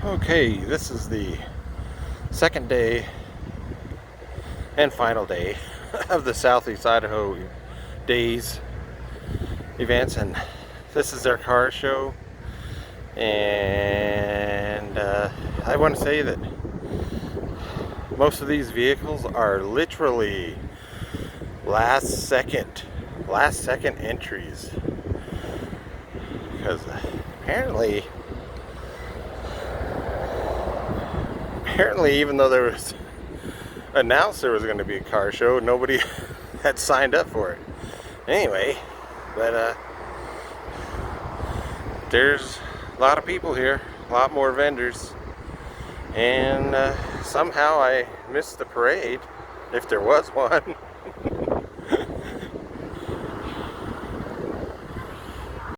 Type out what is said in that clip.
Okay, this is the second day and final day of the Southeast Idaho Days events, and this is their car show. And I want to say that most of these vehicles are literally last second entries, because apparently even though there was announced there was going to be a car show, nobody had signed up for it anyway. But there's a lot of people here, a lot more vendors, and somehow I missed the parade, if there was one.